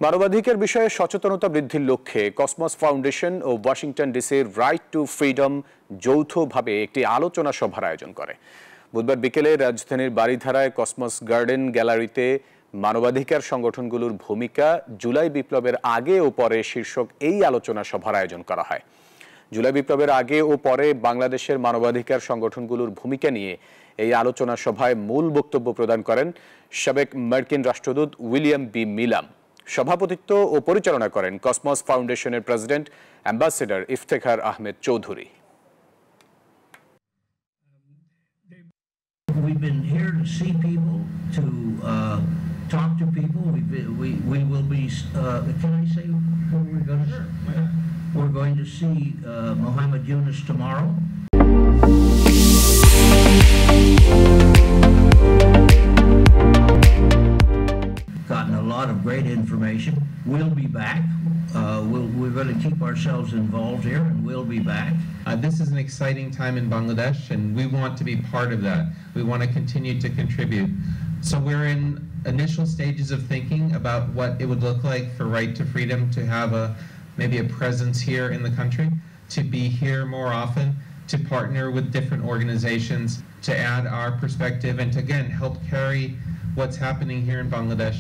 মানবাধিকার বিষয়ে সচেতনতা বৃদ্ধির লক্ষ্যে কসমস ফাউন্ডেশন ও ওয়াশিংটন ডিসির রাইট টু ফ্রিডম যৌথভাবে একটি আলোচনা সভার আয়োজন করে। বুধবার বিকেলে রাজধানীর বারিধারায় কসমস গার্ডেন গ্যালারিতে মানবাধিকার সংগঠনগুলোর ভূমিকা জুলাই বিপ্লবের আগে ও পরে শীর্ষক এই আলোচনা সভার আয়োজন করা হয়। জুলাই বিপ্লবের আগে ও পরে বাংলাদেশের মানবাধিকার সংগঠনগুলোর ভূমিকা নিয়ে এই আলোচনা সভায় মূল বক্তব্য প্রদান করেন সাবেক মার্কিন রাষ্ট্রদূত উইলিয়াম বি মিলাম। সভাপতিত্ব ও পরিচালনা করেন কসমস ফাউন্ডেশনের president ambassador Iftekhar Ahmed Chowdhury. We've been here to see people, to talk to people. We will be. Can I say where we're going to? We're going to see Muhammad Yunus tomorrow. Gotten a lot of great information. We'll be back. We're going to keep ourselves involved here, and we'll be back. This is an exciting time in Bangladesh, and we want to be part of that. We want to continue to contribute. So we're in initial stages of thinking about what it would look like for Right to Freedom to have maybe a presence here in the country, to be here more often, to partner with different organizations, to add our perspective, and to again help carry what's happening here in Bangladesh.